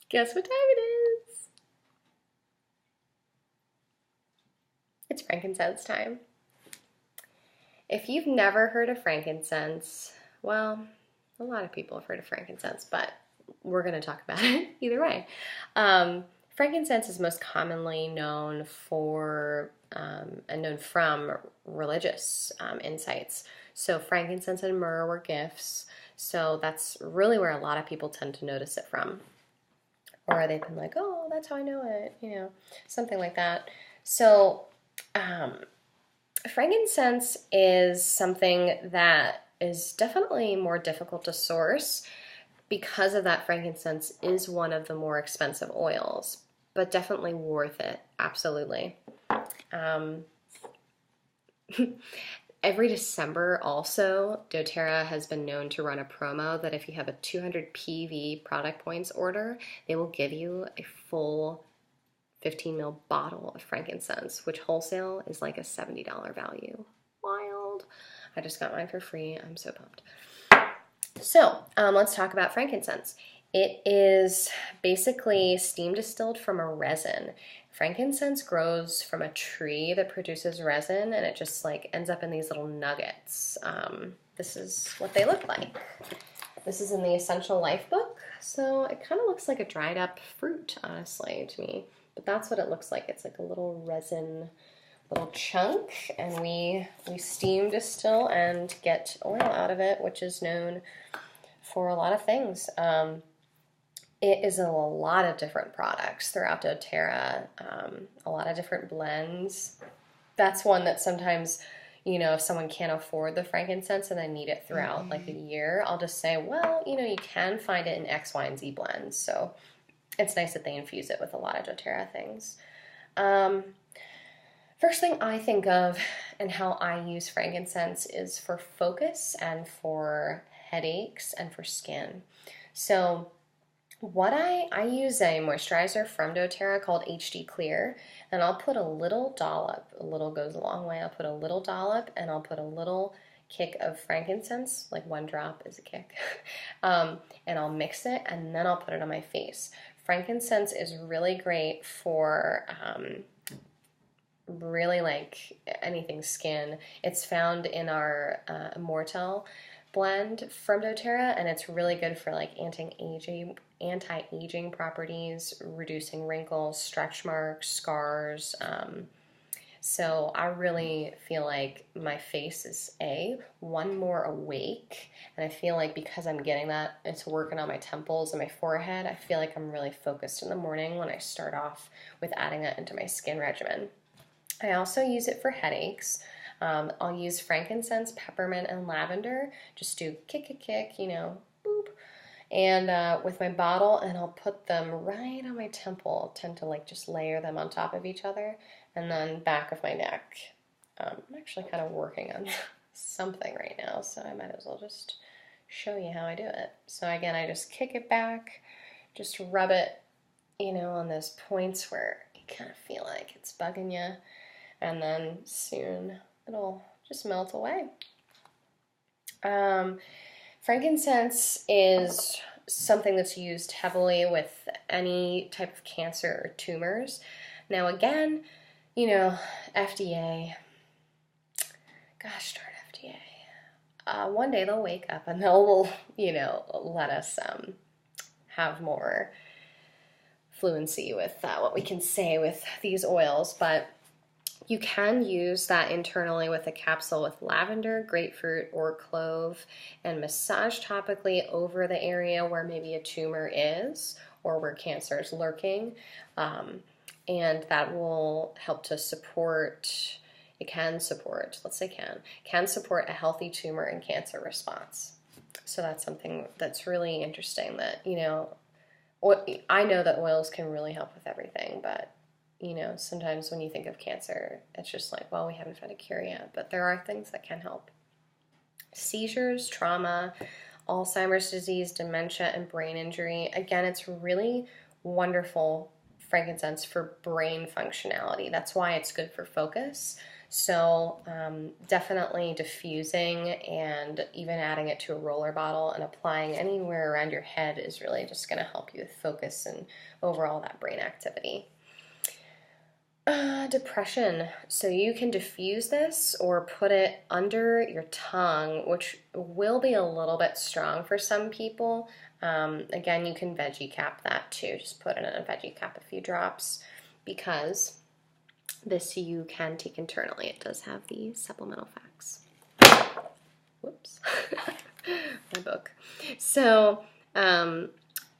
Guess what time it is? It's frankincense time. If you've never heard of frankincense, well, a lot of people have heard of frankincense, but we're going to talk about it either way. Frankincense is most commonly known for and known from religious insights. So frankincense and myrrh were gifts. So that's really where a lot of people tend to notice it from. Or they've been like, oh, that's how I know it, something like that. So frankincense is something that is definitely more difficult to source. Because of that, frankincense is one of the more expensive oils, but definitely worth it, absolutely. Every December also, doTERRA has been known to run a promo that if you have a 200 PV product points order, they will give you a full 15 ml bottle of frankincense, which wholesale is like a $70 value. Wild. I just got mine for free. I'm so pumped. So let's talk about frankincense. It is basically steam distilled from a resin. Frankincense grows from a tree that produces resin, and it just like ends up in these little nuggets. This is what they look like. This is in the Essential Life book, so it kind of looks like a dried up fruit, honestly, to me. But that's what it looks like. It's like a little resin, little chunk, and we steam distill and get oil out of it, which is known for a lot of things. It is in a lot of different products throughout doTERRA, a lot of different blends. That's one that sometimes, if someone can't afford the frankincense and they need it throughout like a year, I'll just say, well, you can find it in X, Y, and Z blends. So it's nice that they infuse it with a lot of doTERRA things. First thing I think of and how I use frankincense is for focus and for headaches and for skin. So what I use a moisturizer from doTERRA called HD Clear, and I'll put a little dollop, a little goes a long way, I'll put a little dollop and I'll put a little kick of frankincense, like one drop is a kick, and I'll mix it and then I'll put it on my face. Frankincense is really great for really like anything skin. It's found in our Imortelle blend from doTERRA, and it's really good for like anti-aging properties, reducing wrinkles, stretch marks, scars. So I really feel like my face is one more awake, and I feel like because I'm getting that, it's working on my temples and my forehead. I feel like I'm really focused in the morning when I start off with adding that into my skin regimen. I also use it for headaches. I'll use frankincense, peppermint, and lavender. Just do kick, boop. And with my bottle, and I'll put them right on my temple. I'll tend to like just layer them on top of each other, and then back of my neck. I'm actually kind of working on something right now, so I might as well just show you how I do it. So again, I just kick it back, just rub it, on those points where you kind of feel like it's bugging you. And then soon it'll just melt away. Frankincense is something that's used heavily with any type of cancer or tumors. Now again, FDA, gosh darn FDA. One day they'll wake up and they'll, let us have more fluency with what we can say with these oils, but you can use that internally with a capsule with lavender, grapefruit, or clove and massage topically over the area where maybe a tumor is or where cancer is lurking. And that will help to support, can support a healthy tumor and cancer response. So that's something that's really interesting that, I know that oils can really help with everything, but sometimes when you think of cancer, it's just like, well, we haven't found a cure yet, but there are things that can help. Seizures, trauma, Alzheimer's disease, dementia, and brain injury. Again, it's really wonderful frankincense for brain functionality. That's why it's good for focus. So definitely diffusing and even adding it to a roller bottle and applying anywhere around your head is really just going to help you with focus and overall that brain activity. Depression. So you can diffuse this or put it under your tongue, which will be a little bit strong for some people. Again, you can veggie cap that too. Just put it in a veggie cap, a few drops, because this you can take internally. It does have the supplemental facts. Whoops. My book. So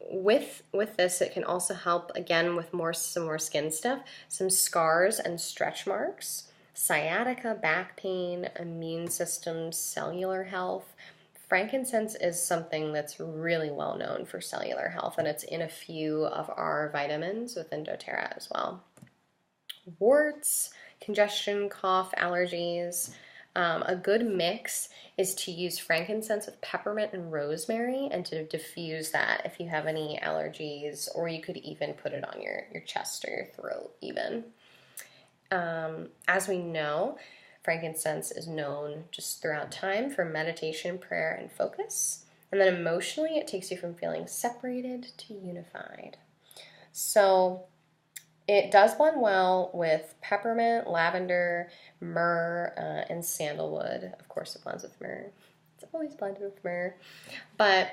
with this, it can also help, again, with some more skin stuff, some scars and stretch marks, sciatica, back pain, immune system, cellular health. Frankincense is something that's really well known for cellular health, and it's in a few of our vitamins within doTERRA as well. Warts, congestion, cough, allergies. A good mix is to use frankincense with peppermint and rosemary and to diffuse that if you have any allergies, or you could even put it on your chest or your throat even. As we know, frankincense is known just throughout time for meditation, prayer, and focus. And then emotionally, it takes you from feeling separated to unified. So it does blend well with peppermint, lavender, myrrh, and sandalwood. Of course, it blends with myrrh. It's always blended with myrrh. But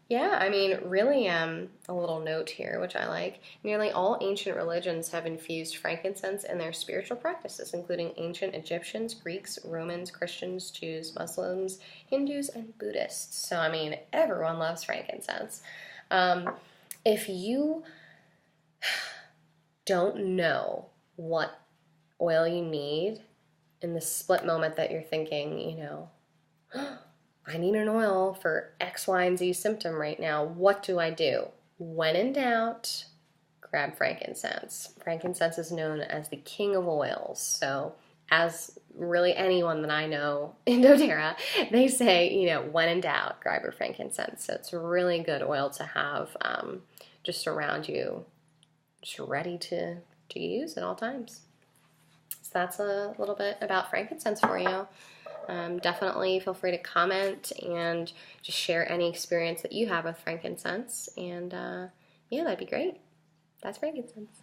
yeah, I mean, really a little note here, which I like. Nearly all ancient religions have infused frankincense in their spiritual practices, including ancient Egyptians, Greeks, Romans, Christians, Jews, Muslims, Hindus, and Buddhists. So, I mean, everyone loves frankincense. If you don't know what oil you need in the split moment that you're thinking, you know, I need an oil for X, Y, and Z symptom right now. What do I do? When in doubt, grab frankincense. Frankincense is known as the king of oils. So as really anyone that I know in doTERRA, they say, you know, when in doubt, grab your frankincense. So it's a really good oil to have just around you, just ready to use at all times. So that's a little bit about frankincense for you. Definitely feel free to comment and just share any experience that you have with frankincense. And yeah, that'd be great. That's frankincense.